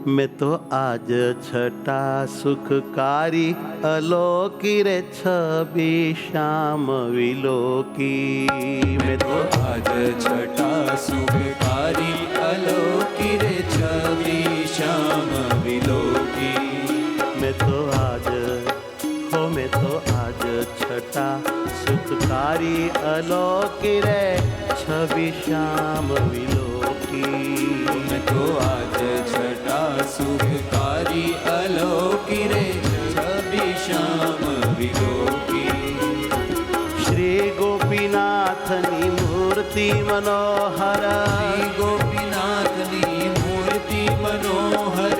मैं तो आज छटा सुखकारी अलोकी रे छवि श्याम विलोकी। मैं तो आज छटा सुखकारी अलोकी रे छवि श्याम विलोकी। मैं तो आज छटा सुखकारी अलोकी रे छवि श्याम विलोकी। मैं तो आज छटा सुखकारी अलोकी रे छवि श्याम विलोकी। श्री गोपीनाथनी मूर्ति मनोहर, श्री गोपीनाथनी मूर्ति मनोहर।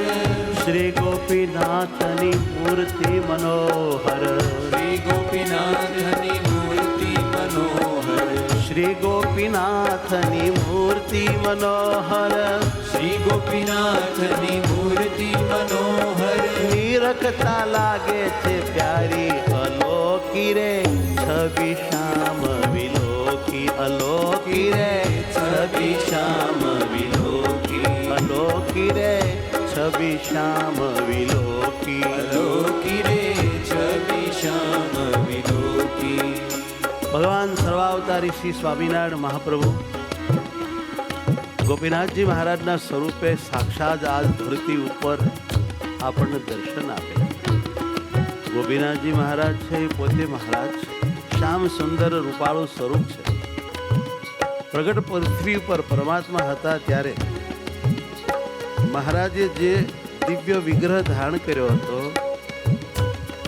श्री गोपीनाथनी मूर्ति मनोहर, श्री गोपीनाथनी मूर्ति मनोहर। श्री गोपीनाथनी मूर्ति मनोहर। श्री गोपीनाथनी मूर्ति मनोहर। निरखता लागे छे प्यारी अलोकी रे छवि श्याम विलोकी। अलोकी रे छवि श्याम विलोकी। अलोकी रे छवि श्याम विलोकी। अलोकी रे छवि श्याम विलोकी। भगवान सर्वावतारी श्री स्वामिनारायण महाप्रभु ગોપીનાથજી મહારાજના સ્વરૂપે સાક્ષાત આજ ધરતી ઉપર આપણને દર્શન આપે. ગોપીનાથજી મહારાજ છે એ પોતે મહારાજ છે, શ્યામ સુંદર રૂપાળું સ્વરૂપ છે. પ્રગટ પૃથ્વી ઉપર પરમાત્મા હતા ત્યારે મહારાજે જે દિવ્ય વિગ્રહ ધારણ કર્યો હતો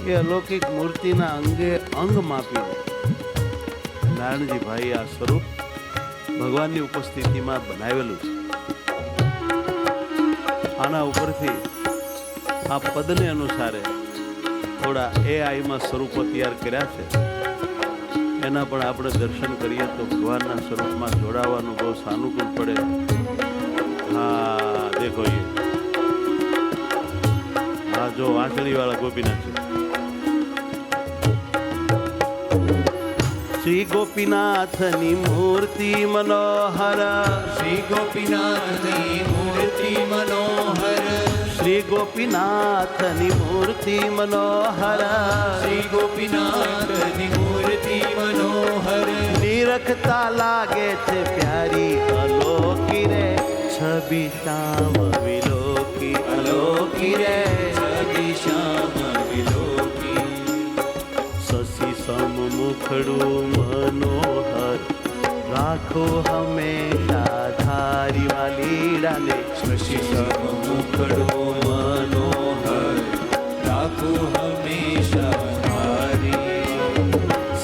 એ અલૌકિક મૂર્તિના અંગે અંગ માપીને નારાયણજી ભાઈ આ સ્વરૂપ ભગવાનની ઉપસ્થિતિમાં બનાવેલું છે. આના ઉપરથી આ પદને અનુસારે થોડા એઆઈમાં સ્વરૂપો તૈયાર કર્યા છે. એના પણ આપણે દર્શન કરીએ તો ભગવાનના સ્વરૂપમાં જોડાવાનું બહુ સાનુકૂળ પડે. હા દેખો એ હા જો વાંસળી વાળા ગોપીનાથ છે. श्री गोपीनाथनी मूर्ति मनोहर, श्री गोपीनाथनी मूर्ति मनोहर। श्री गोपीनाथनी मूर्ति मनोहर। श्री गोपीनाथनी मूर्ति मनोहर। निरखता लागे छे प्यारी अलोकी रे छवि श्याम विलोकी। अलोकी रे छवि श्याम विलोकी। शशि सम मुखड़ू मनोहर राखो हमेशा धारी वाली डाले। शशि सम मुखड़ो मनोहर राखो हमेशा धारी।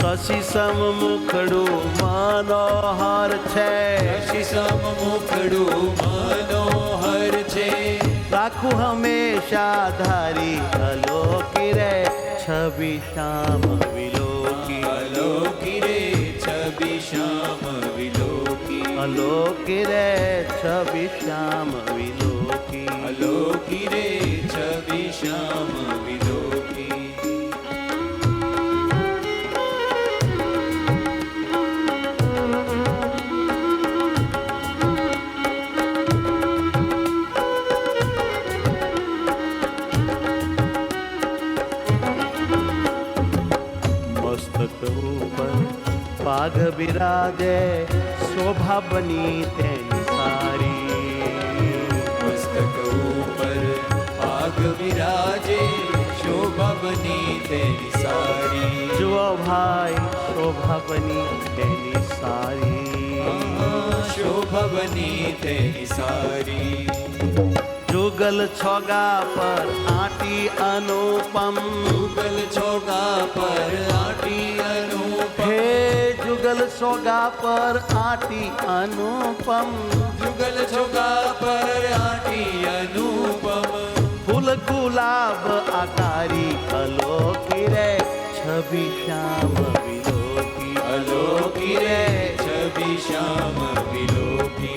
शशि सम मुखड़ू मनोहर છે, शशि सम मुखड़ो मनोहर छे। રાખું હમેશા ધારી અલોકી રે छवि श्याम विलोकी। अलोकी रे छवि श्याम विलोकी। अलोकी रे छवि श्याम विलोकी। अलोकी रे छवि श्याम विलोकी। पाग बिराजे शोभा बनी तेनी सारी। मस्तक ऊपर पाग विराजे शोभा बनी तेरी सारी। जुओ भाई शोभा बनी तेनी सारी। शोभा बनी तेरी सारी। जुगल छोगा पर आटी अनुपम। जुगल छोगा पर आटी अनुपम। हे जुगल सोगा पर आटी अनुपम। जुगल छोगा पर आटी अनुपम। फूल गुलाब आकारी अलोकी रे छवि श्याम विलोकी। अलोकी रे छवि श्याम विलोकी।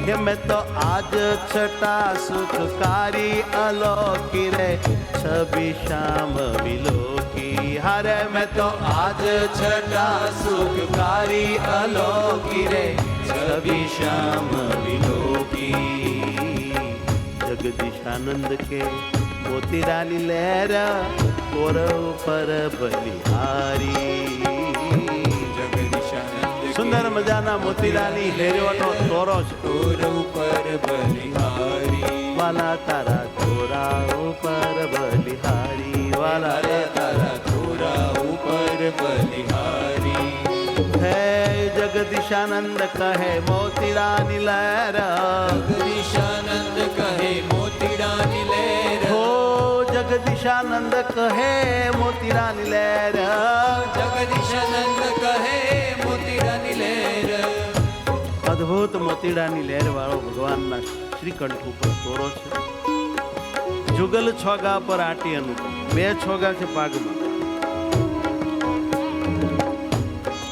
कि मैं तो आज छटा सुखकारी अलोकी रे छवि श्याम विलोकी। हरे मैं तो आज छटा सुखकारी अलोकी रे छवि श्याम विलोकी। जगदीशानंद के मोतीरानी लहर कोरव पर बलिहारी જગદીશાનંદ સુંદર મજાના મોતીરાની લહેરોનો તોરો છે. તોર ઉપર બલિહારી વાલા તારા તોરા ઉપર બલિહારી વાલા વાલા તારા તોરા ઉપર બલિહારી હે જગદીશાનંદ કહે મોતીરાની લહેર જગદીશાનંદ કહે મોતીડાની લહેર હો જગદીશાનંદ કહે મોતીરાની લહેર જગદીશાનંદ કહે મોતીડાની લહેર અદ્ભુત મોતીડાની લહેર વાળો ભગવાનના શ્રીકંઠ ઉપર તોરો છે. જુગલ છોગા પર આટી અનુપમ. બે છોગા છે પાગમાં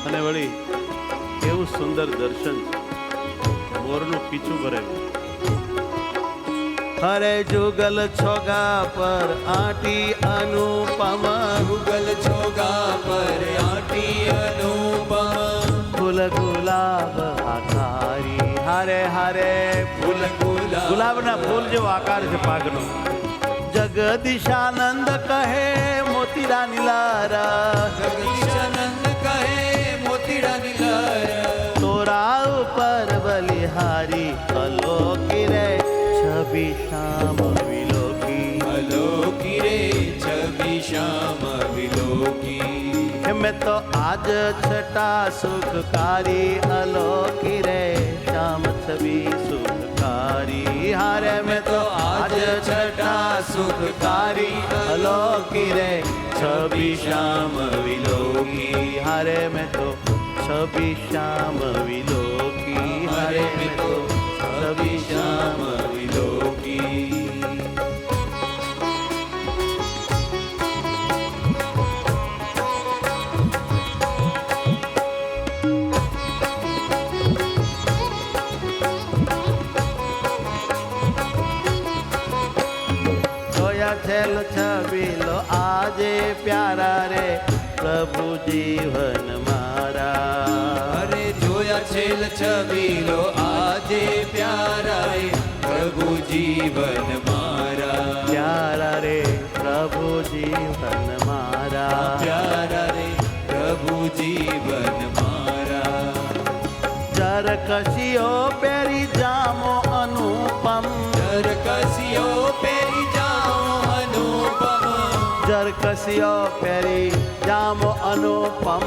અને વળી એવું સુંદર દર્શન છે. મોરનું પીછું ભરેલું. હરે જુગલ છોગા પર આટી અનુપમ ગુગલ છોગા પર આટી અનુપમ ફૂલ ગુલાબ આકારી હારે હારે ફૂલ ગુલાબ ગુલાબના ફૂલ જેવો આકાર છે પાકનો. જગદીશાનંદ કહે મોતીરાની લારા જગદીશાનંદ કહે મોતીડાની લહેર તોરા ઉપર બલિહારી અલોકી રે છબી શ્યામ વિલોકી. અલોકી રે છબી શ્યામ વિલોકી મેં તો આજ છટા સુખકારી અલોકી રે શ્યામ છબી સુખકારી હારે મેં તો આજ છટા સુખકારી અલોકી રે છબી શ્યામ વિલોકી હારે મેં તો છબી શ્યામ વિલોકી હારે મેં તો છબી શ્યામ વિલોકી જોયા છેલ છબીલો આજે પ્યારા રે પ્રભુ જીવન મારા. અરે જોયા છેલ છબીલો આજે પ્યારા રે પ્રભુ જીવન મારા પ્યારા રે પ્રભુ જીવન મારા. પ્યારા રે પ્રભુ જીવન મારા જર કશિયો પેરી જામો અનુપમ જરકસિયો પેરી જાઓ અનુપમ જર કશિયો પેરી જામો અનુપમ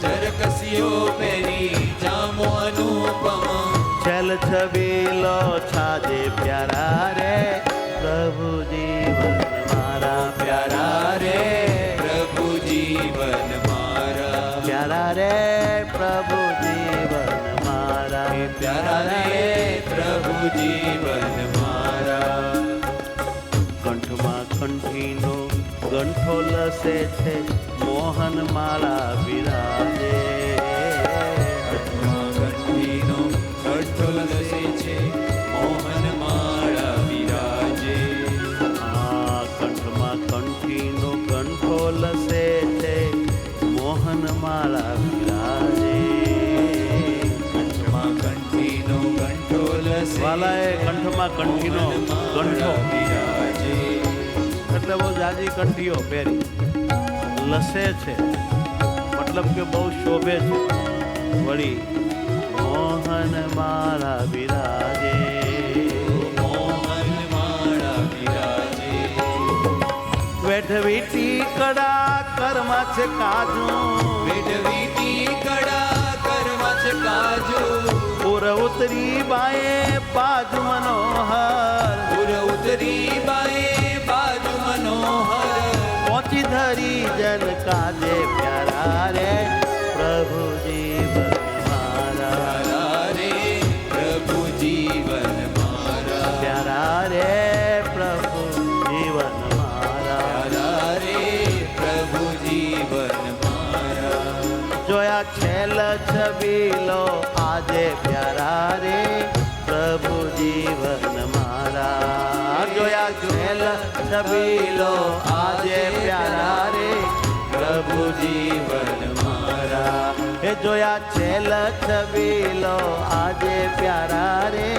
જરકસિયો પેરી જામો અનુપમ છેલ છબીલો છાજે પ્યારા રે પ્રભુ જીવન મારા. પ્યારા રે પ્રભુ જીવન મારા પ્યારા રે પ્રભુ જીવન મારા. પ્યારા રે પ્રભુ જીવન મારા કંઠમાં કંઠીનો ગંઠો લસે છે મોહન માળા વિરાજે. કંઠીનો કંઠો લસે છે મોહન માળા વિરાજે આ કંઠમાં કંઠીનો ગંઠો લસે છે મોહન માળા વિરાજે. કંઠમાં કંઠીનો કંઠો લસે વાલાએ કંઠમાં કંઠીનો ગંઠો વિરાજે એટલે બહુ જાજી કંઠીઓ પહેરી લસે છે મતલબ કે બહુ શોભે છે. વળી મોહન માળા વિરાજે. મોહન માળા વિરાજે વેઠવીટી કડા કર્મા છે કાજુ વેઢવીટી કડા કરવા છે કાજુ પૂર ઉતરી બાએ પાજુ મનોહર પુર ઉતરી બાએ બાજુ મનોહર પહોંચી ધરી જન કાજે પ્યારા રે પ્રભુ જીવન મારા. પ્યારા રે પ્રભુ જીવન મારા પ્યારા રે પ્રભુ જીવન મારા. પ્યારા રે પ્રભુ જીવન મારા જોયા છેલ છબીલો આજે પ્યારા રે પ્રભુ જીવન મારા. જોયા છેલ છબીલો આજે પ્યારા રે પ્રભુ જીવન મારા. એ જોયા છેલ છબીલો આજે પ્યારા રે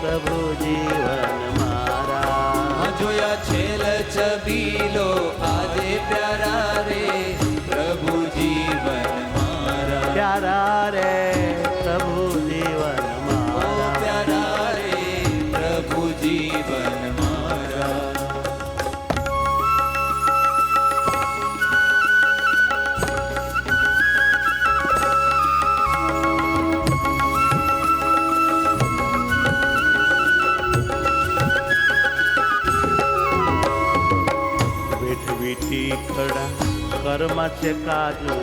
પ્રભુ જીવન મારા. જીવન મારા. વીઠી ખડા કર્મા છે કાજુ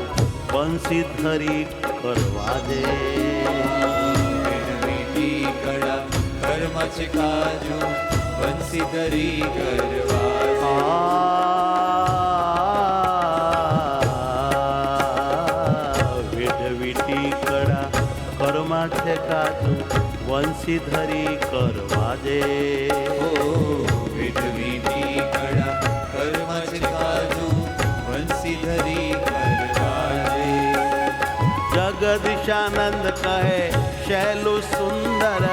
બંસી ધરી કરવા દે. મીઠી કડા કર્મ છે કાજુ બંસી ધરી કરવા. વીઠી કડા કર્મા છે કાજુ વંશી ધરી કરવા દે. મીઠી કડા કર્મ છે કાજુ બંસી ધરી કરવા દે. જગદીશાનંદ કહે શૈલું સુંદર.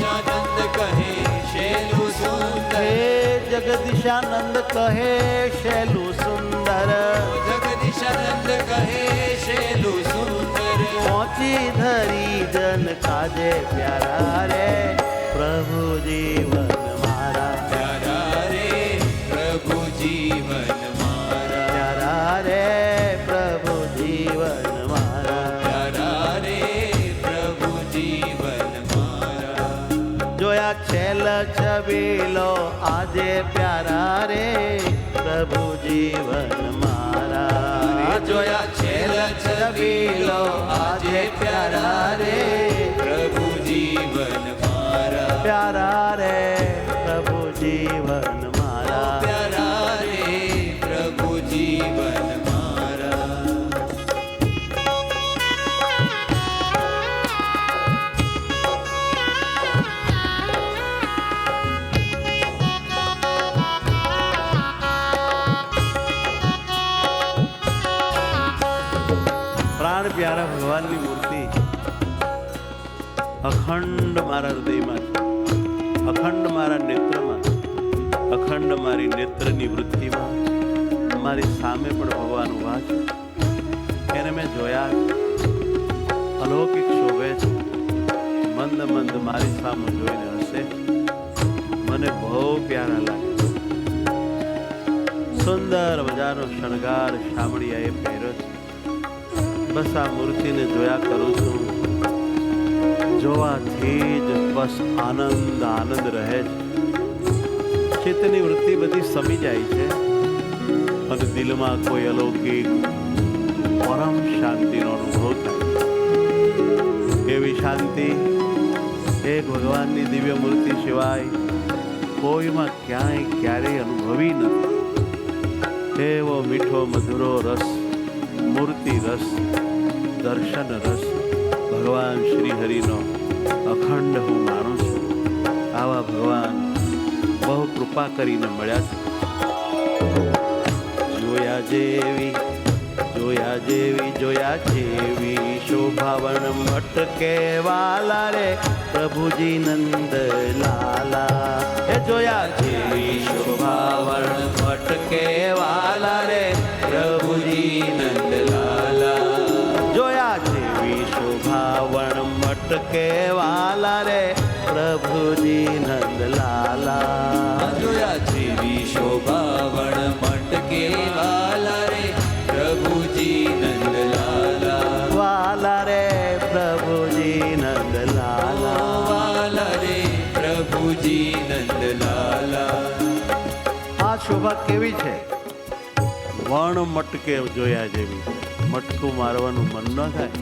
જગદીશાનંદ કહે શૈલું સુંદર. હે જગદીશાનંદ કહે શૈલું સુંદર. જગદીશાનંદ કહે શૈલું સુંદર. પહોંચી ધરી જન કાજે પ્યારા રે પ્રભુ જીવન મારા. પ્યારા રે પ્રભુ જીવન મારા. પ્યારા રે પ્રભુ જીવન મારા. પ્યારા રે પ્રભુ જીવન મારા. જોયા છેલ છબીલો આજે પ્યારા રે પ્રભુ જીવન મારા. જોયા છેલ છબીલો આજે પ્યારા રે પ્રભુ જીવન મારા. પ્યારા રે પ્રભુ જીવન મારા. પ્યારા રે પ્રભુ જીવન મારા. પ્રાણ પ્યારા ભગવાનની મૂર્તિ અખંડ મારા હૃદયમાં છે, અખંડ મારા નેત્રમાં, અખંડ મારી નેત્રની વૃત્તિમાં. મારી સામે પણ ભગવાન ઉભા છે. એને મેં જોયા અલૌકિક શોભે છે. મંદ મંદ મારી સામે જોઈને હશે. મને બહુ પ્યારા લાગે. સુંદર મજાનો શણગાર શામળિયાએ પહેર્યો છે. બસ આ મૂર્તિને જોયા કરું છું. જોવાથી જ બસ આનંદ આનંદ રહે છે. ચિત્તની વૃત્તિ બધી સમી જાય છે અને દિલમાં કોઈ અલૌકિક પરમ શાંતિનો અનુભવ થાય. એવી શાંતિ એક ભગવાનની દિવ્ય મૂર્તિ સિવાય કોઈમાં ક્યાંય ક્યારેય અનુભવી નથી. એવો મીઠો મધુરો રસ, મૂર્તિ રસ, દર્શન રસ ભગવાન શ્રી હરિનો અખંડ હું માનું છું. આવા ભગવાન બહુ કૃપા કરીને મળ્યા છે. જોયા જેવી જોયા જેવી જોયા જેવી શોભાવન મટકે વાલા રે પ્રભુજી નંદ લાલા. એ જોયા જેવી શોભાવન મટકે વાલા રે પ્રભુજી નંદલાલા. જોયા જેવી શોભાવન મટકે વાલા રે પ્રભુજી નંદલાલા. જોયા જેવી શોભાવણ મટકે વાલા રે પ્રભુજી નંદલાલા. વાલા રે પ્રભુજી નંદલાલા. વાલા રે પ્રભુજી નંદલાલા. આ શોભા કેવી છે? વણ મટકે જોયા જેવી. મટકું મારવાનું મન ન થાય.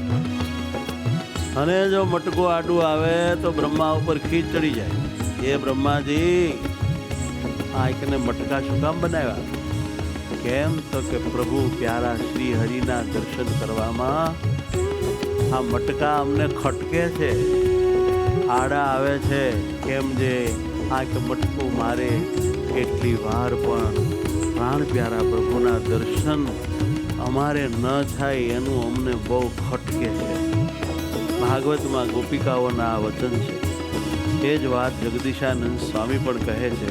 અને જો મટકું આડું આવે તો બ્રહ્મા ઉપર ખીચ ચડી જાય. એ બ્રહ્માજી આ એકને મટકા શું કામ બનાવ્યા? કેમ તો કે પ્રભુ પ્યારા શ્રી હરિના દર્શન કરવામાં આ મટકા અમને ખટકે છે, આડા આવે છે. કેમ જે આ કે મટકું મારે કેટલી વાર પણ પ્રાણ પ્યારા પ્રભુના દર્શન અમારે ન થાય એનું અમને બહુ ખટકે છે. ભાગવતમાં ગોપિકાઓના આ વચન છે. એ જ વાત જગદીશાનંદ સ્વામી પણ કહે છે.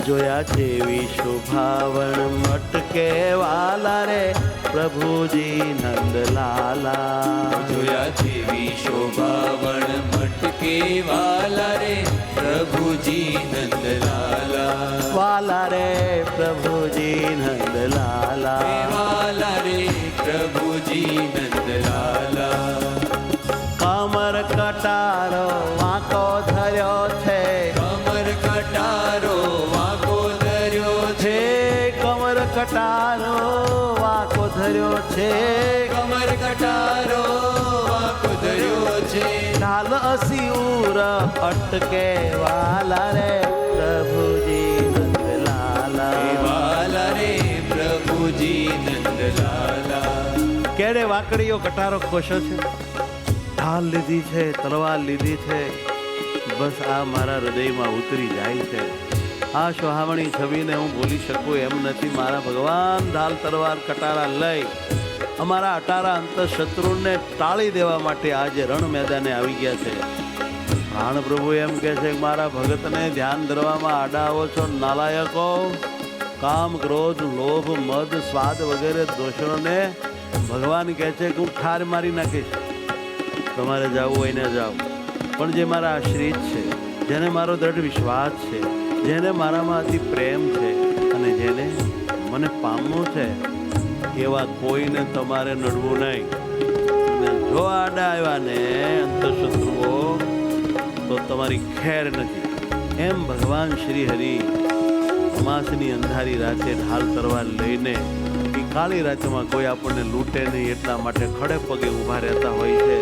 જોયા જેવી શોભાવન મટકે વાલા રે પ્રભુજી નંદલાલા. જોયા જેવી શોભાવણ મટકે મટકે વાલા રે પ્રભુજી નંદલાલા વાલા રે પ્રભુજી નંદલાલા વાલા રે પ્રભુજી નંદલાલા કમર કટારો વાંકો ધર્યો છે કમર કટારો વાંકો ધર્યો છે કમર કટારો વાંકો ધર્યો છે કમર કટારો વાંકો ધર્યો છે ઢાલ અસીઉર અટકે વાલા રે પ્રભુજી નંદલાલા વાલા રે પ્રભુજી નંદલાલા કેડે વાકડીઓ કટારો ખોશો છે ઢાલ લીધી છે તલવાર લીધી છે બસ આ મારા હૃદયમાં ઉતરી જાય છે આ સોહામણી છબીને હું ભૂલી શકું એમ નથી મારા ભગવાન ઢાલ તલવાર કટારા લઈ અમારા અટારા અંતઃશત્રુને ટાળી દેવા માટે આજે રણ મેદાને આવી ગયા છે પ્રાણ પ્રભુ એમ કહે છે કે મારા ભગતને ધ્યાન ધરવામાં આડા આવો છો નાલાયકો કામ ક્રોધ લોભ મદ સ્વાદ વગેરે દોષોને ભગવાન કહે છે કે હું ઠાર મારી નાખીશ તમારે જવું હોય ને જાઓ પણ જે મારા આશ્રિત છે જેને મારો દ્રઢ વિશ્વાસ છે જેને મારામાં અતિ પ્રેમ છે અને જેને મને પામવું છે એવા કોઈને તમારે નડવું નહીં અને જો આડા આવ્યા ને અંતઃશત્રુઓ તો તમારી ખેર નથી એમ ભગવાન શ્રી હરિ અમાસની અંધારી રાતે ઢાલ તરવાર લઈને એ કાળી રાતમાં કોઈ આપણને લૂંટે નહીં એટલા માટે ખડે પગે ઊભા રહેતા હોય છે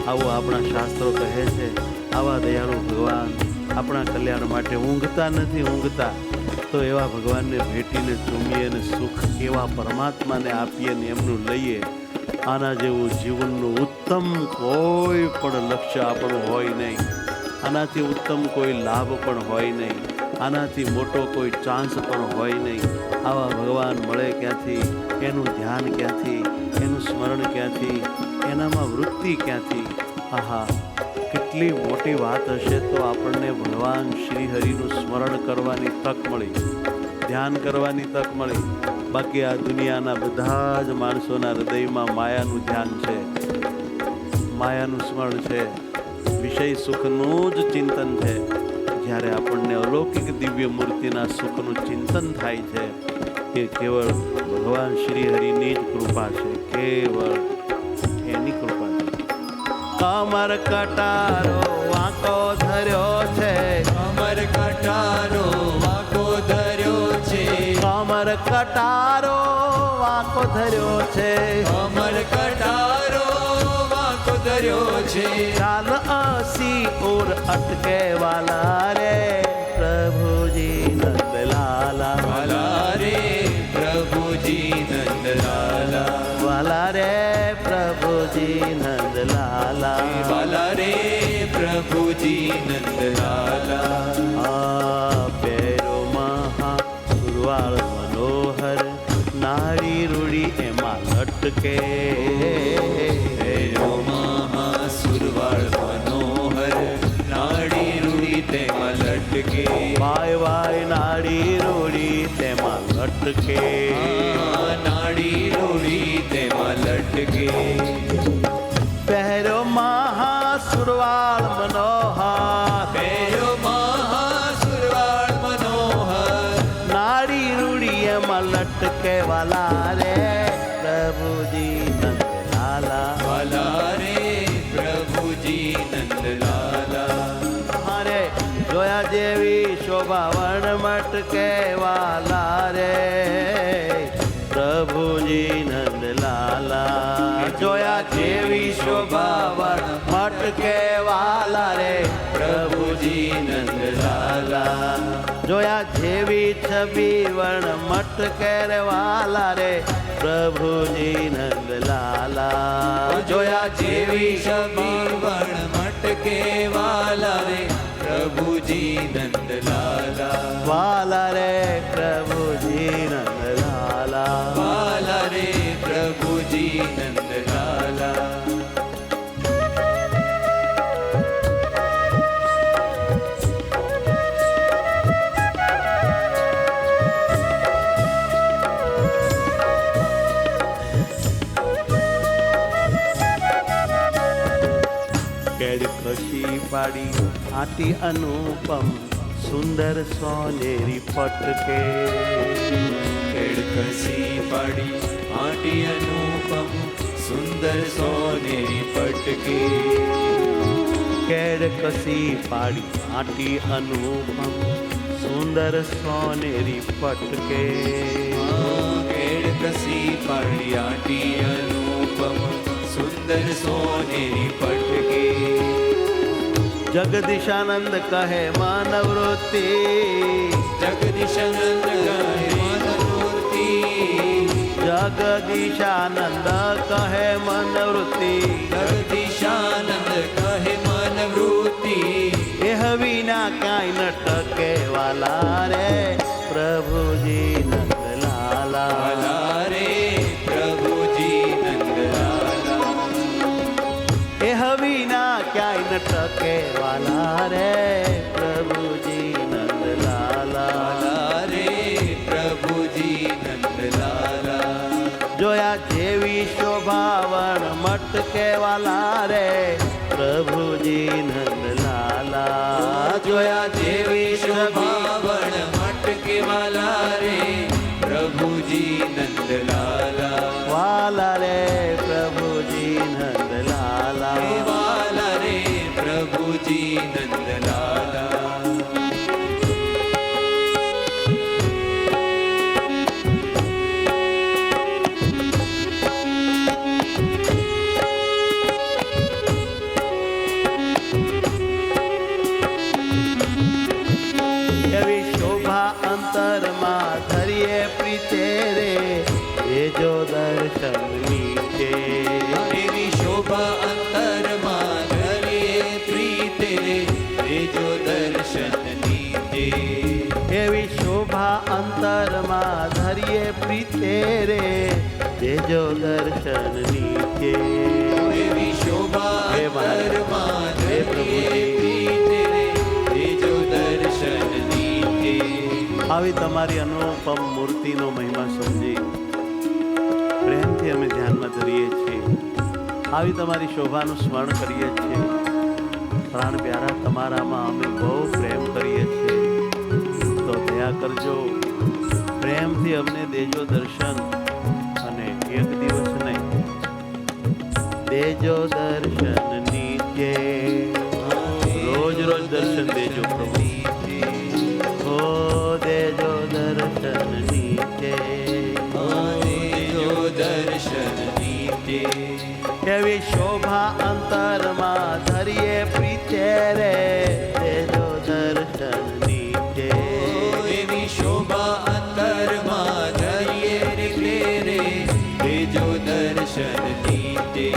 આવું આપણા શાસ્ત્રો કહે છે આવા દયાળુ ભગવાન આપણા કલ્યાણ માટે ઊંઘતા નથી ઊંઘતા તો એવા ભગવાનને ભેટીને ચૂમીએ અને સુખ એવા પરમાત્માને આપીએ ને એમનું લઈએ આના જેવું જીવનનું ઉત્તમ કોઈ પણ લક્ષ્ય આપણું હોય નહીં આનાથી ઉત્તમ કોઈ લાભ પણ હોય નહીં આનાથી મોટો કોઈ ચાન્સ પણ હોય નહીં આવા ભગવાન મળે ક્યાંથી એનું ધ્યાન ક્યાંથી એનું સ્મરણ ક્યાંથી એનામાં વૃત્તિ ક્યાંથી આહા કેટલી મોટી વાત હશે તો આપણને ભગવાન શ્રી હરિનું સ્મરણ કરવાની તક મળી ધ્યાન કરવાની તક મળી બાકી આ દુનિયાના બધા જ માણસોના હૃદયમાં માયાનું ધ્યાન છે માયાનું સ્મરણ છે વિષય સુખનું જ ચિંતન છે જ્યારે આપણને અલૌકિક દિવ્ય મૂર્તિના સુખનું ચિંતન થાય છે એ કેવળ ભગવાન શ્રી હરિની જ કૃપા છે કેવળ એની કૃપા છે કમર કટારો વાંકો ધર્યો છે કમર કટારો વાંકો ધર્યો છે કમર કટારો વાંકો ધર્યો છે કમર કટારો વાંકો ધર્યો છે ચાલ અસી ઉર અટકે વાલા રે પ્રભુજી નંદલાલા વાલા રે પ્રભુજી નંદલાલા વાલા રે પ્રભુજી નંદલાલા વાલા રે પ્રભુજી નંદલાલા આ પેરો મહા સુરવાળ મનોહર નારી રૂડી એમાં લટકે હેરો મહાસુરવાળ મનોહર નાડી રૂડી તેમાં લટકે વાય વાય નાડી રૂડી તેમાં લટકે નાડી રૂડી તેમાં લટકે પહેરો મહાસુરવાળ મનોહર હેરો મહાસુરવાળ મનોહર નાડી રૂડી એમાં લટકે વાલા રે પ્રભુજી નંદલાલા વાલા રે પ્રભુજી નંદલાલા મારે જોયા જેવી શોભા વણ મટકે વાલા રે પ્રભુજી નંદલાલા જોયા જેવી શોભા વણ મટકે વાલા રે પ્રભુજી નંદલાલા જોયા જેવી છબી વણ મટકે રે વાલા રે પ્રભુજી નંદલાલા જોયા જેવી છબી વણ મટકે વાલા રે પ્રભુજી નંદલાલા વાલા રે પ્રભુજી નંદલાલા વાલા રે પ્રભુજી નંદલાલા કેડ ખસી પાડી આટી અનુપમ સુંદર સોનેરી પટકે કેડ કસી પાડી આટી અનુપમ સુંદર સોનેરી પટકે કેડ કસી પાડી આટી અનુપમ સુંદર સોનેરી પટકે કેડ કસી પાડી આટી અનુપમ સુંદર સોનેરી પટકે જગદીશાનંદ કહે માનવૃત્તિ જગદીશાનંદ કહે મનવૃત્તિ જગદીશાનંદ કહે મનવૃત્તિ જગદીશાનંદ કહે મનવૃત્તિ એહ વિના ક્યાંય ન ટકે વાલા રે પ્રભુજી નંદલાલા વાલા રે પ્રભુજી નંદલાલા એહ વિના ક્યાંય ન ટકે વાલા રે પ્રભુજી નંદલાલા વાલા રે પ્રભુજી નંદલાલા જોયા જેવી શોભાવણ મટકે વાલા રે પ્રભુજી નંદલાલા જોયા જેવી શોભાવણ મટકે વાલા રે પ્રભુજી નંદલાલા વાલા રે પ્રભુજી નંદલાલા હે વાલા રે પ્રભુજી નંદલાલા એવી શોભા અંતરમાં ધરીએ પ્રીતે રે એ જો દર્શન નીચે એવી શોભા અંતરમાં ધરીએ પ્રીતે રે જો દર્શન નીચે એવી શોભા અંતરમાં ધરીએ પ્રીતે રે દેજો દર્શન નીચે એવી શોભા હે મહારાજ. અંતરમાં હે ધરીએ પ્રભુજી. પ્રીતે રે જો દર્શન નીચે આવી તમારી અનુપમ મૂર્તિનો મહિમા સમજી પ્રેમથી અમે ધ્યાનમાં ધરીએ છીએ. આવી તમારી શોભાનું સ્મરણ કરીએ છીએ. પ્રાણ પ્યારા તમારામાં અમે બહુ પ્રેમ કરીએ છીએ. તો દયા કરજો, પ્રેમથી અમને દેજો દર્શન. અને એક દિવસ નહીં, દેજો દર્શન નીચે. રોજ રોજ દર્શન દેજો પ્રભુ. ઓ દેજો દર્શન નીચે. દેજો દર્શન નીચે એવી શોભા અંતરમાં ધરીએ પ્રીતે રે દેજો દર્શન નીચે. એવી શોભા અંતરમાં ધરીએ રે દેજો દર્શન નીચે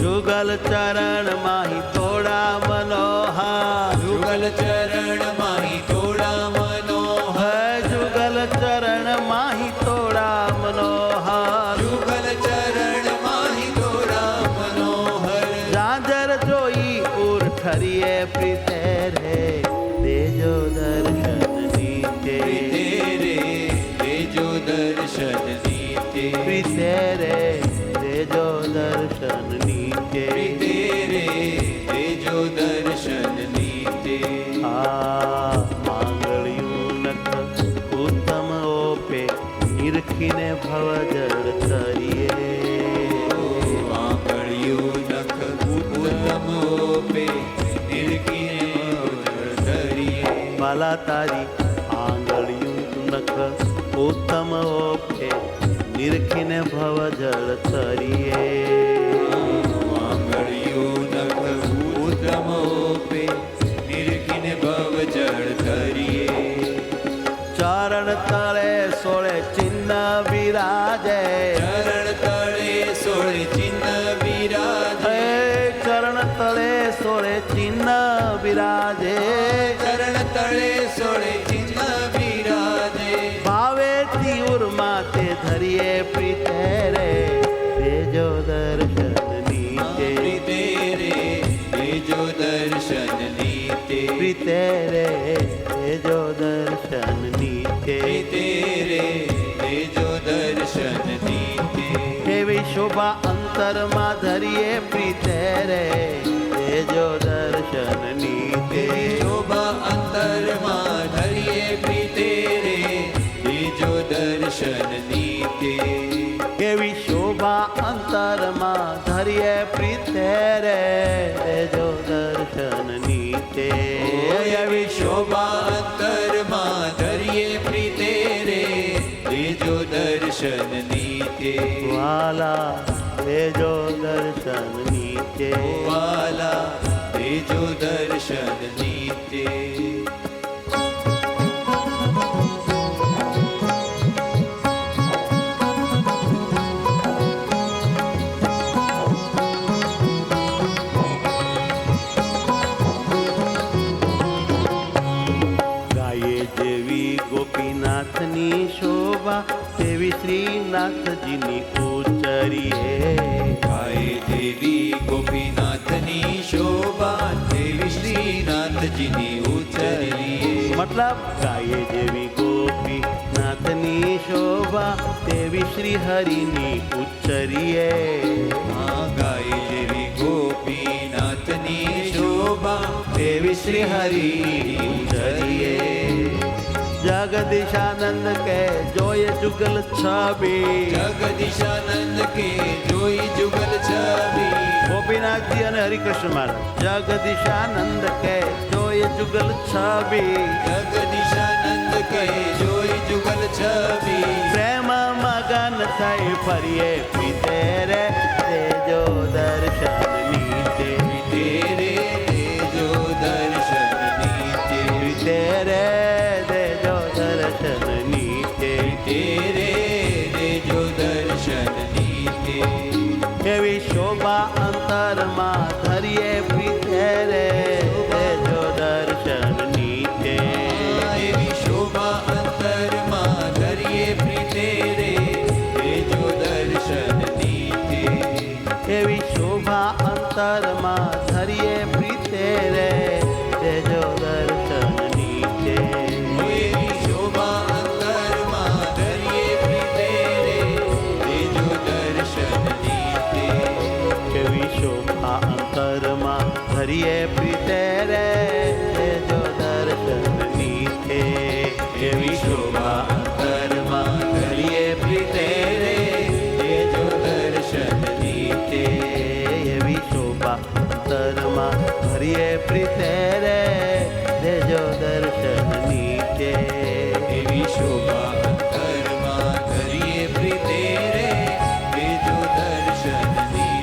જુગલ ચરણ માહી થોડા મનોહા. યુગલ ચરણ માહી થોડા મનોહર જુગલ ચરણ માહી થોડા મનોહા. યુગલ ચરણ માહી થોડા મનોહર જાજર જોઈ ઉર ઠરીએ પ્રીતે રે દેજો દર્શન નીચે. પ્રીતે રે દેજો દર્શન નીચે પ્રીતે રે દેજો દર્શન નીચે. પ્રીતે રે દેજો દર્શન નીચે આ માંગળ્યું નખ ઉત્તમ ઓપે નિરખીને ભવજળ તરીએ. આંગળીયું નખ ઉત્તમ ઓપે નિરખીને ધરીએ બાલા તારી આંગળ્યું નખ ઉત્તમ ઓપે નિરખીને ભવજળ તરીએ. આંગળીયું નખ ઉત્તમ ઓપે નિરખીને ભવ જળ ધરીએ ચરણ તળે સોળે ચિહ્ન વિરાજે. ચરણ તળે સોળે ચિહ્ન બિરાજે હે ચરણ તળે સોળે ચિહ્ન વિરાજે. ચરણ તળે સોળે ચિહ્ન બિરાજે ભાવેથી ઉર્મા તે ધરીએ પ્રીતે રે દેજો દર્શન નીચે. પ્રીતે રે દેજો દર્શન નીચે પ્રીતે રે દેજો દર્શન નીચે. પ્રીતે રે દેજો દર્શન નીચે એવી શોભા અંતરમાં ધરીએ પ્રીતે રે દેજો દેજો દર્શનની તે શોભા અંતરમાં ધરીએ પ્રીતે રે દેજો દર્શનની તે કેવી શોભા અંતરમાં ધરીએ પ્રીતે રે દેજો દર્શનની તે એવી શોભા અંતરમાં ધરીએ પ્રીતે રે દેજો દર્શનની તે વાલા દેજો દર્શનની તે વાલા દેજો દર્શનની તે ગાયે જેવી ગોપીનાથની શોભા તેવી શ્રીનાથજીની ઉચ્ચરીએ ગાય દેવી ગોપીનાથની શોભા દેવી શ્રીનાથજીની ઉચ્ચરીએ મતલબ ગાયે જેવી ગોપીનાથની શોભા તેવી શ્રી હરિની ઉચ્ચરીએ ગાય જેવી ગોપીનાથની શોભા દેવી શ્રી હરિની ઉચ્ચરીએ જગદીશાનંદ કે જોય જુગલ છબી જગદીશાનંદ કે જોઈ જુગલ છબી ગોપીનાથજી અને હરિકૃષ્ણ મહારાજ જગદીશાનંદ કે જોય જુગલ છબી જગદીશાનંદ કે જોઈ જુગલ છબી પ્રેમ મગન થઈ ફરીએ પીતે રે દેજો દર્શનની તે તેરે દેજો દર્શનની તે પીતે રે દેજો દર્શનની તે તેરે દેજો દર્શનની તે એવી શોભા અંતરમાં ધરીએ પીતે રે દેજો દર્શનની તે એવી શોભા અંતરમાં ધરીએ પ્રીતે રે દેજો દર્શનની તે એવી શોભા અંતરમાં ધરીએ પ્રીતે રે દેજો દર્શનની તે એવી શોભા અંતરમાં ધરીએ પ્રીતે રે દેજો દર્શનની તે કેવી શોભા અંતરમાં ધરીએ પ્રીતે રે દેજો દર્શનની તે એવી શોભા અંતરમાં ધરીએ પ્રીતે રે દેજો દર્શનની તે એવી શોભા અંતરમાં ધરીએ પ્રીતે રે દેજો દર્શનની તે એવી શોભા અંતરમાં ધરીએ પ્રીતે રે દેજો દર્શનની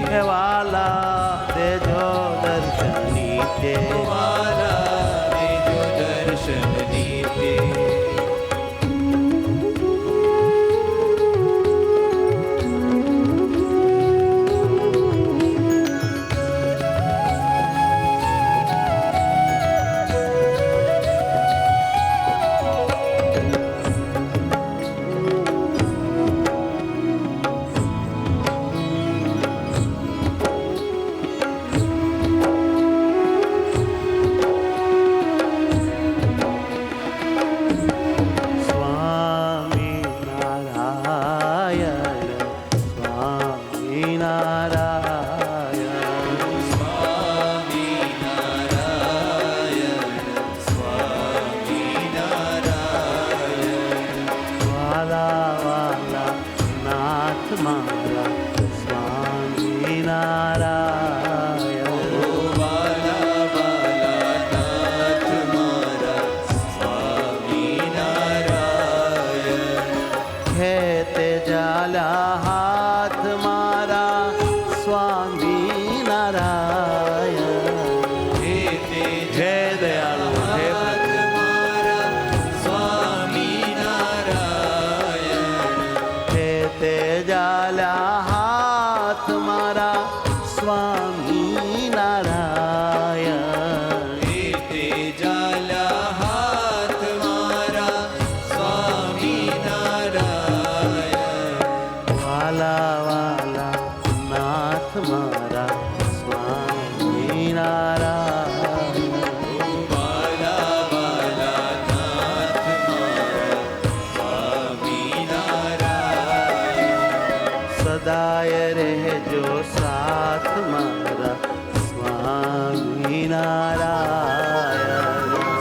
તે વાલા દેજો દર્શનની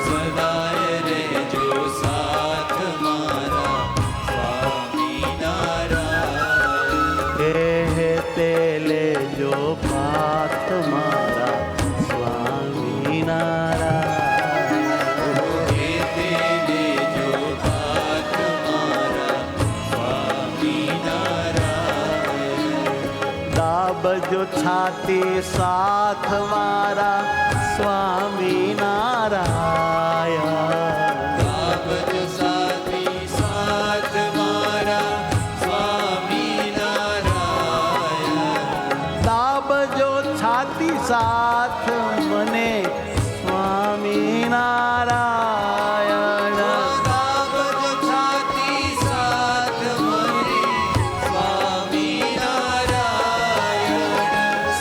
સદાય રહેજો સાથ મારા સ્વામિનારાયણ. હે તે લેજો પાથ મારા સ્વામિનારાયણ. હે તે લેજો હાથ મારા સ્વામિનારાયણ. દાબજો છાતી સાથ મારા સ્વામિનારાયણ. દાબજો સાથી સાથ મારા સ્વામિનારાયણ. દાબજો છાતી સાથ મને સ્વામિનારાયણ. દાબજો છાતી સાથ મને સ્વામિનારાયણ.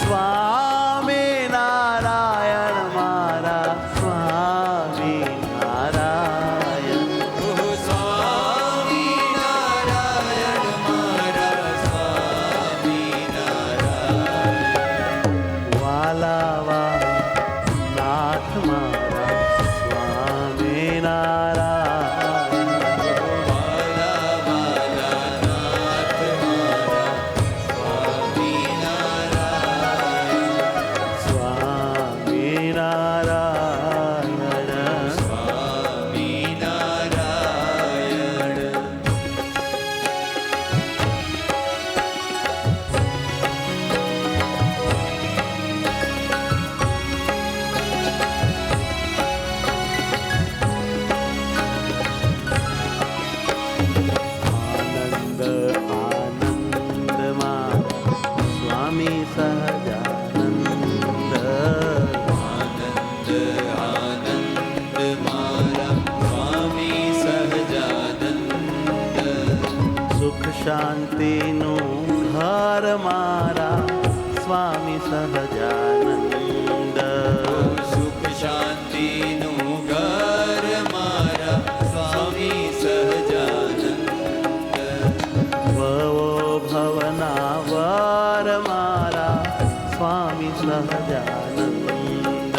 સ્વામિનારાયણ મારા સ્વામિનારાયણ. ઓ સ્વામિનારાયણ મારા સ્વામિનારાયણ. વાલા નાથ મારા સ્વામિનારાયણ. વાલા વાલા નાથ મારા સ્વામિનારાયણ. સ્વામિનારાયણ. સ્વામિનારાયણ. આનંદ આનંદમાં સ્વામી સહજાનંદ. આનંદ આનંદ મારા સ્વામી સહજાનંદ. સુખ શાંતિનું ઘર મારા સ્વામી સહજાનંદ. સુખ શાંતિનું ઘર મારા સ્વામી સહજાનંદ. ભવો ભવના વર મારા સ્વામી સહજાનંદ.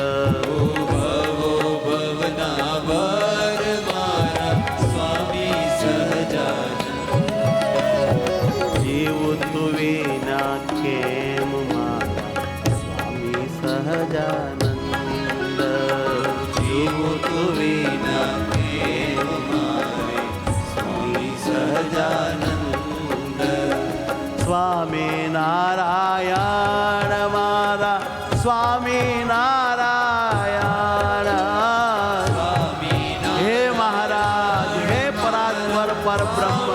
ભવો ભવના વર મારા સ્વામી સહજાનંદ. જીવ તું વિના કેમ મારા સ્વામી સહજાનંદ. જીવ તું વિના કેમ મારે સ્વામી સહજાનંદ. સ્વામિનારાયણ મારા સ્વામિનારાયણ. સ્વામિનારાયણ. હે મહારાજ, હે પરાત્પર પરબ્રહ્મ,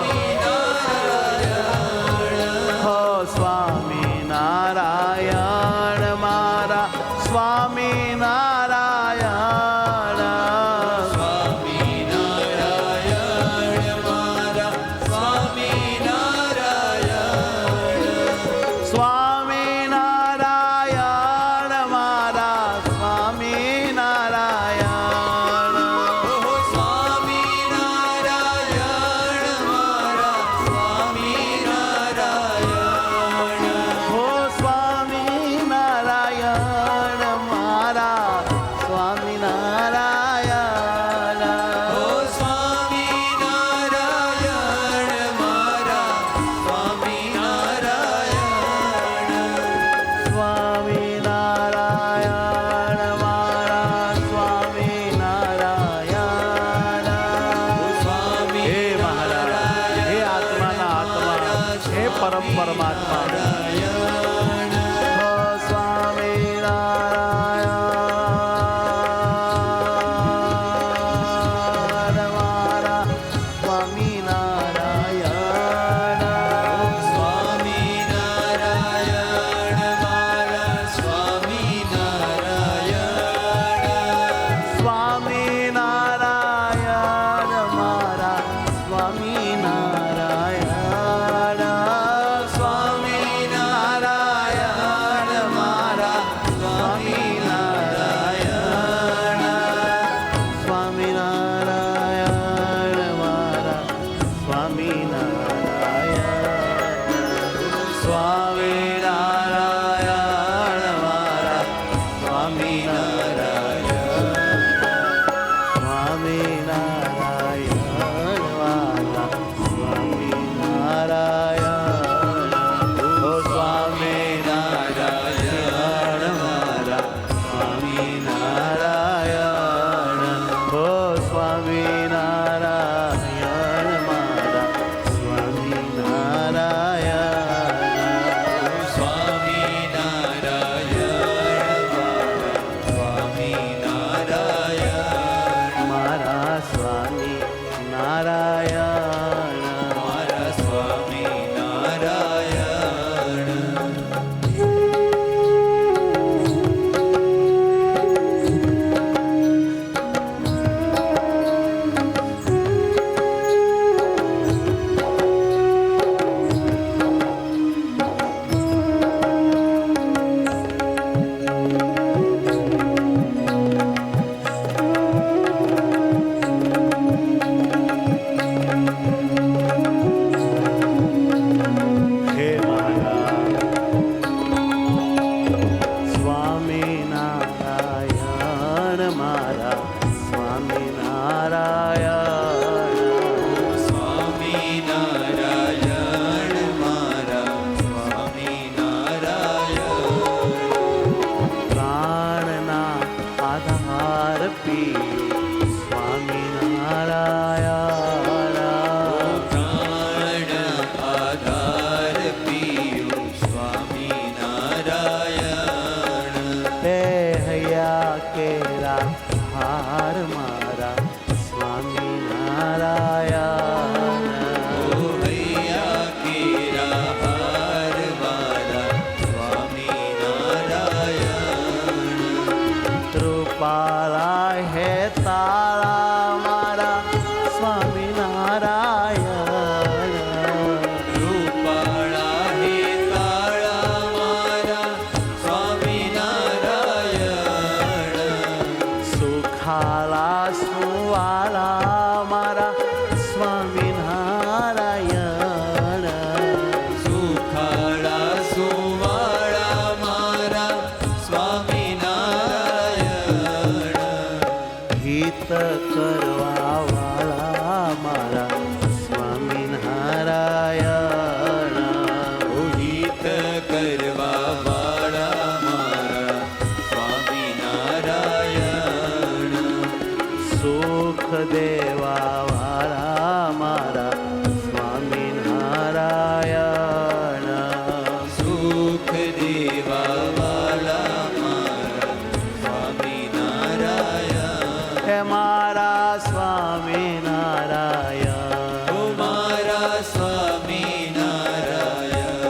હો સ્વામિનારાયણ મારા સ્વામિનારાયણ. સ્વામિનારાયણ મારા સ્વામિનારાયણ. સ્વામિનારાયણ મારા સ્વામિનારાયણ. ઓ સ્વામિનારાયણ મારા સ્વામિનારાયણ. હો સ્વામિનારાયણ મારા સ્વામિનારાયણ. ઓ સ્વામિનારાયણ મારા સ્વામિનારાયણ. સ્વામિનારાયણ મારા સ્વામિનારાયણ. સ્વામી હે મહારાજ, હે આત્માના આત્મા, હે પરમ પરમાત્મા, નારાયણ. હો સ્વામિનારાયણ મારા સ્વામિનારાયણ. સ્વામિનારાયણ મારા સ્વામિનારાયણ. સ્વામિનારાયણ મારા સ્વામિનારાયણ. સ્વામિનારાયણ મારા સ્વામિનારાયણ. સ્વામિનારાયણ મારા સ્વામિનારાયણ. પ્રાણના આધાર પીયો સ્વામિનારાયણ. પ્રાણ આધાર પીયો સ્વામિનારાયણ. હે હૈયા કેરા હાર મારા સ્વામિનારાયણ. ઓ હૈયા કેરા હાર મારા સ્વામિનારાયણ. કૃપાલા હે તારા મારા સ્વામિનારાયણ. રૂપાળા હે તાળા મારા સ્વામિનારાયણ. સુખાલા સુવાલા મારા સ્વામિનારાયણ. સુખાળા સુવાળા મારા સ્વામિનારાયણ. હિત કરવા વાળા મારા સ્વામિનારાયણ. હિત કરવા વાળા મારા સ્વામિનારાયણ. સુખ દેવા વાળા મારા સ્વામિનારાયણ. સુખ દેવા વાળા મારા સ્વામિનારાયણ. હે મારા સ્વામિનારાયણ. ઓ મારા સ્વામિનારાયણ.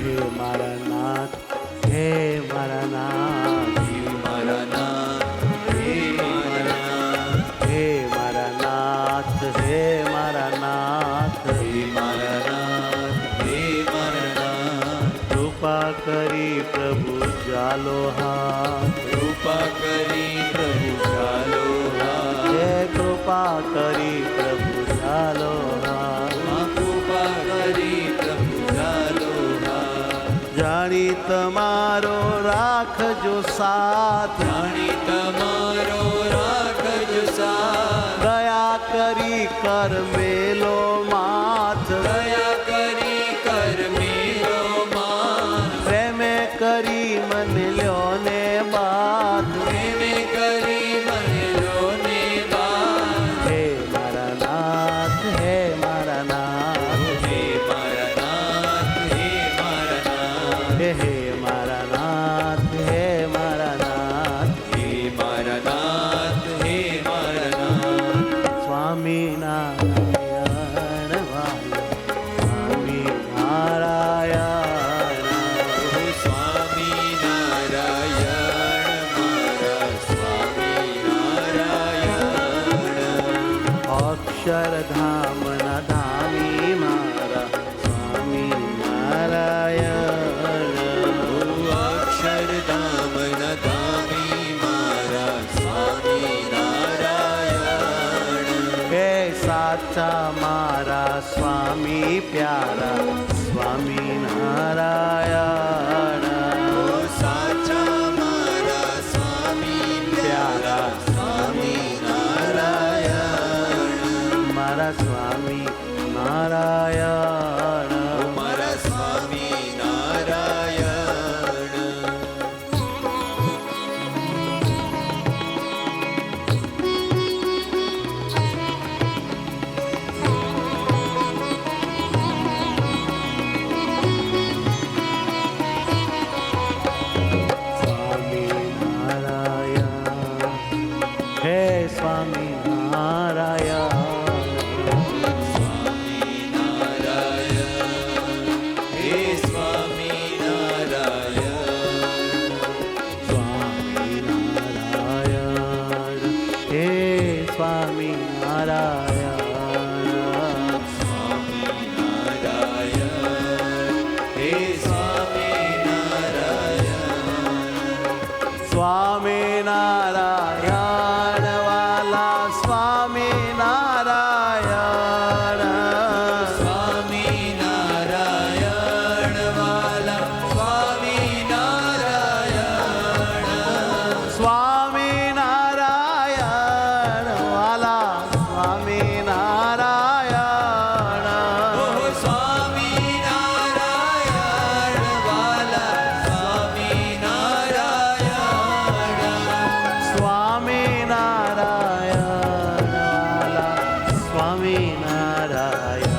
હે મારા નાથ, હે મારા નાથ, હે મારા નાથ, હે મારા નાથ, હે મારા નાથ, હે મારા નાથ. હે મારા નાથ, હે મારા નાથ. કૃપા કરી પ્રભુ ચાલો હાથ. કૃપા કરી પ્રભુ ચાલો હાથ. હે કૃપા કરી પ્રભુ ચાલો હાથ. કૃપા કરી પ્રભુ ચાલો હાથ. જાણી તમારો રાખજો સાથ. જાણી તમારો રાખજો સાથ. દયા કરી કર મેલો માથ. દયા કરી કર મેરો માન. પ્રેમે કરી મને લ્યો ને બાથ. પ્રેમે કરી મને લોને બાન. હે મારા નાથ, હે મારા નાથ, હે મારા નાથ, હે મારા નાથ. હે મારા નાથ, હે મારા નાથ. હે મારા નાથ, હે મારા નાથ. સ્વામિનારાયણ વાલો સ્વામિનારાયણ. ઓ સ્વામિનારાયણ મારા સ્વામિનારાયણ. અક્ષરધામના ધામી મારા સ્વામિનારાયણ. અક્ષરધામના ધામી મારા સ્વામિનારાયણ. હે સાચા મારા સ્વામી પ્યારા સ્વામિનારાયણ. ઓ સાચા મારા સ્વામી પ્યારા સ્વામિનારાયણ. મારા સ્વામી નારાયણ. ઓ મારા સ્વામિનારાયણ. સ્વામિનારાયણ વાલા સ્વામિનારાયણ. સ્વામિનારાયણ વાલા સ્વામિનારાયણ. સ્વામિનારાયણ વાલા સ્વામિનારાયણ. ઓ સ્વામિનારાયણ વાલા સ્વામિનારાયણ. સ્વામિનારાયણ વાલા સ્વામિનારાયણ.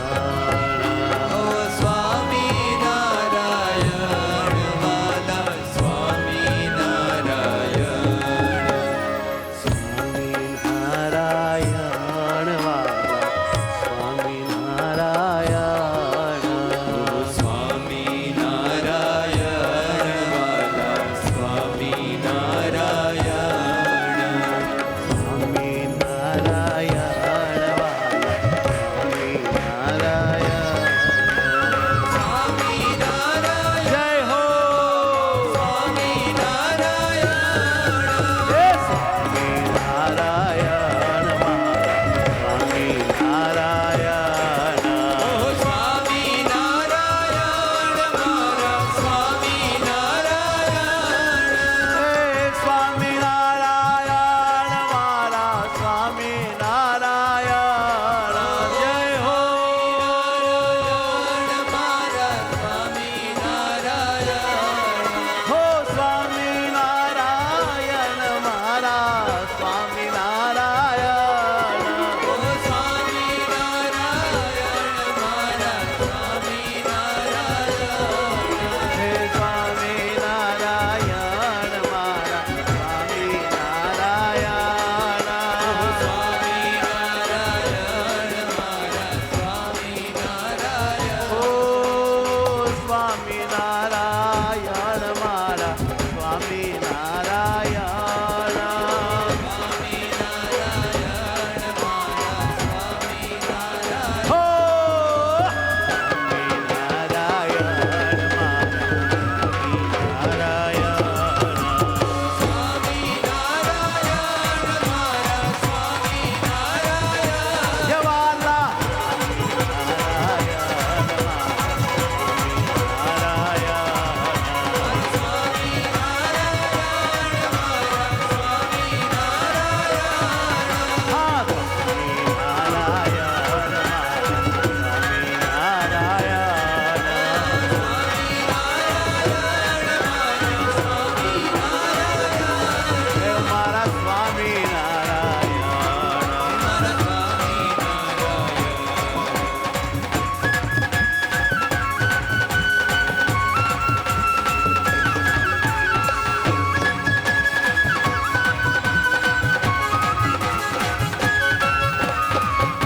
ઓ સ્વામિનારાયણ વાલા સ્વામિનારાયણ. સ્વામિનારાયણ વાલા સ્વામિનારાયણ. સ્વામિનારાયણ વાલા સ્વામિનારાયણ. સ્વામિનારાયણ. જય હો. સ્વામિનારાયણ. હે સ્વામિનારાયણ વાલા સ્વામિનારાયણ. ઓ સ્વામિનારાયણ મારા સ્વામિનારાયણ. હે સ્વામિનારાયણ મારા સ્વામિનારાયણ. જય હો. મારા સ્વામિનારાયણ. હો સ્વામિનારાયણ મારા સ્વામિનારાયણ. ઓ સ્વામિનારાયણ મારા સ્વામિનારાયણ. હે સ્વામિનારાયણ મારા સ્વામિનારાયણ. સ્વામિનારાયણ મારા સ્વામિનારાયણ. ઓ સ્વામિનારાયણ મારા સ્વામિનારાયણ. હો સ્વામિનારાયણ. જવાલા મારા સ્વામિનારાયણ.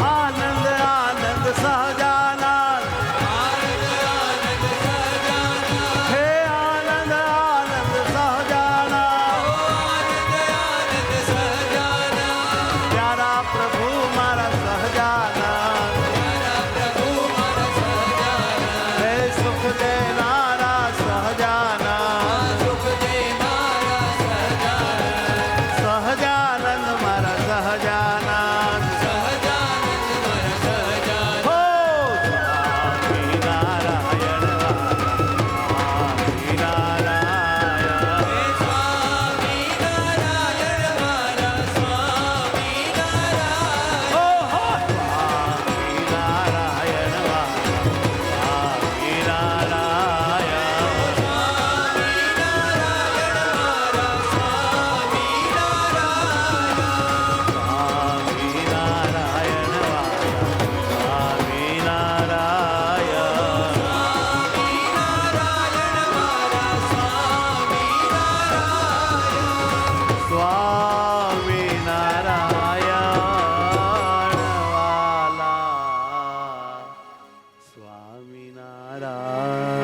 આનંદ આનંદ સહજાનંદ. હે આનંદ આનંદ સહજાનંદ. પ્યારા પ્રભુ મારા સહજાનંદ. હે સુખ દેનારા સહજાનંદ. સહજાનંદ મારા સહજાનંદ. હો સ્વામિનારાયણ સ્વામિનારાયણ. હો હો સ્વામિનારાયણ સ્વામિનારાયણ.